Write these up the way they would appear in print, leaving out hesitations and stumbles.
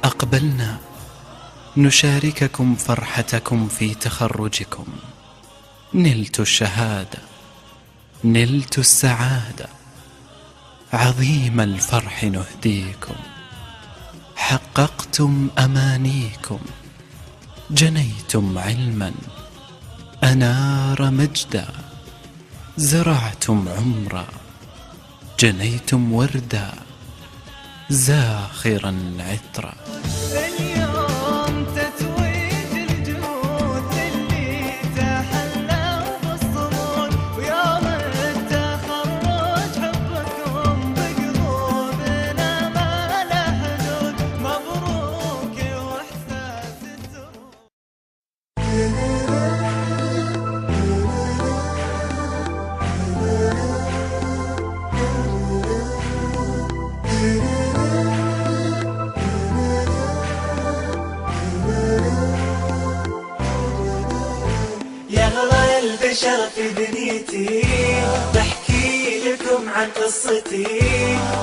أقبلنا نشارككم فرحتكم في تخرجكم. نلت الشهادة، نلت السعادة، عظيم الفرح نهديكم. حققتم أمانيكم، جنيتم علما، أنار مجدا، زرعتم عمرا، جنيتم وردا، زاخرا عطرا. اليوم تتويج الجود اللي تحلى بالصمود، ويوم التخرج حبكم بقلوبنا ما له حدود. مبروك واحساس السرور. يا أغلى البشر في دنيتي، بحكي لكم عن قصتي،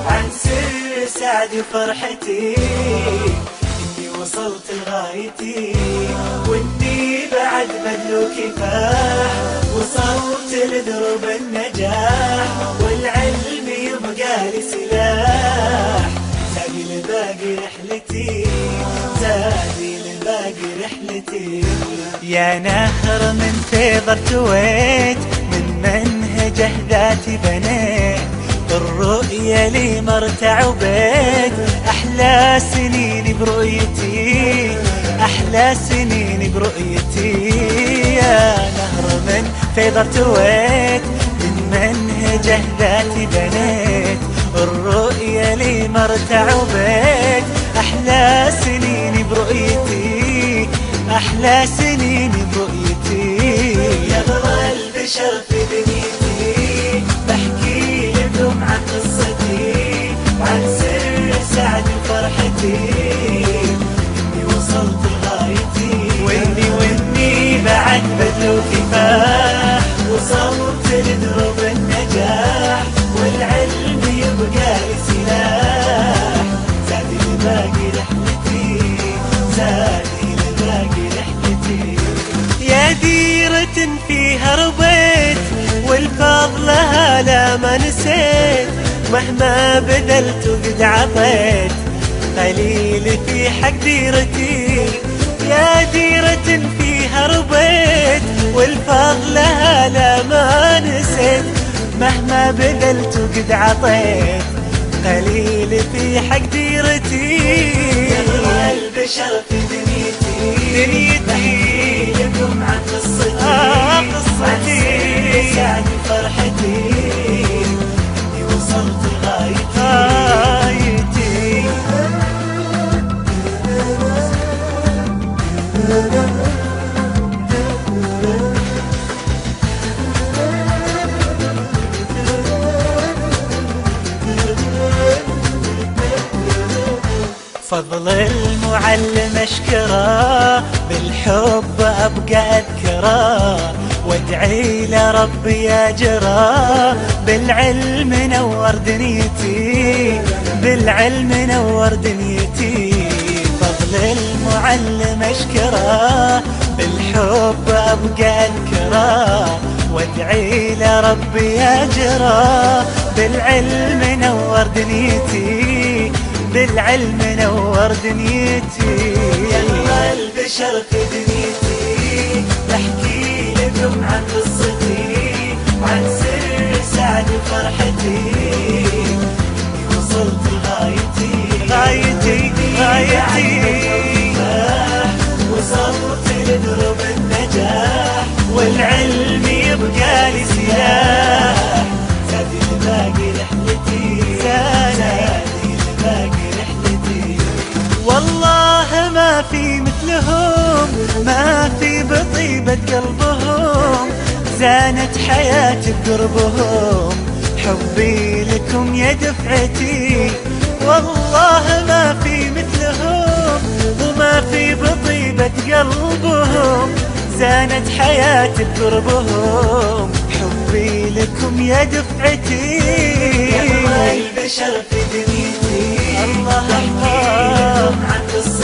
عن سر سعدي وفرحتي، إني وصلت لغايتي، وإني بعد بذل كفاح وصلت لدرب النجاح، والعلم يبقى لي سلاح. زادي لباقي رحلتي، زادي لباقي رحلتي. يا نهر من فيض ارتويت، من منهجه ذاتي بنيت، الرؤية لي مرتع وبيت. أحلى سنين برؤيتي، أحلى سنين برؤيتي. يا نهر من فيض ارتويت، من منهجه ذاتي بنيت، الرؤية لي مرتع وبيت. أحلى سنين برؤيتي، أحلى سنين برؤيتي. يا أغلى البشر في دنيتي، بحكي لكم عن قصتي، عن سر سعدي وفرحتي، إني وصلت لغايتي، وإني بعد بذل وكفاح وصلت لدرب النجاح، والعلم يبقى لي سلاح. زادي لباقي رحلتي، زادي لباقي رحلتي. يا ديرة فيها ربيت، والفضل لها لا ما نسيت، مهما بذلت وقد عطيت، قليل في حق ديرتي. يا ديرة فيها ربيت، والفضل لها لا ما نسيت، مهما بذلت وقد عطيت، قليل في حق ديرتي. يا أغلى البشر في دنيتي، بحكي لكم عن قصتي، عن سر سعدي وفرحتي، إني وصلت لغايتي. فضل المعلم اشكره، بالحب ابقى اذكره، وادعي لربي اجره، بالعلم نور دنيتي، بالعلم نور دنيتي. فضل المعلم اشكره، بالحب ابقى اذكره، وادعي لربي اجره، بالعلم نور دنيتي، بالعلم نور دنيتي. يا أغلى البشر في دنيتي، بحكي لكم عن قصتي، عن سر سعدي وفرحتي، إني وصلت لغايتي، غايتي غايتي. وصلت لدرب النجاح، والعلم يبقى لي سلاح. زادي لباقي رحلتي، زادي لباقي رحلتي. والله ما في مثلهم، ما في بطيبة قلبهم، زانت حياتي بقربهم، حبي لكم يا دفعتي. والله ما في مثلهم، وما في بطيبة قلبهم، زانت حياتي بقربهم، حبي لكم يا دفعتي. يا أغلى البشر في دنيتي، الله الله عن قصتي،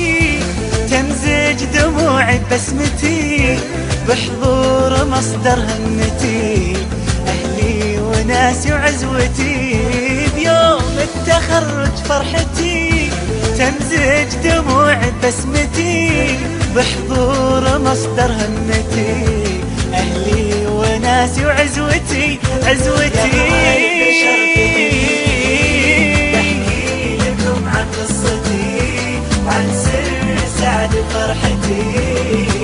فرحتي، تمزج دموعي ببسمتي، بحضور مصدر همتي، أهلي وناسي وعزوتي، بيوم التخرج فرحتي، تمزج دموعي ببسمتي، بحضور مصدر همتي، أهلي وناسي وعزوتي، عزوتي. بحكي لكم عن قصتي، عن سر سعد فرحتي.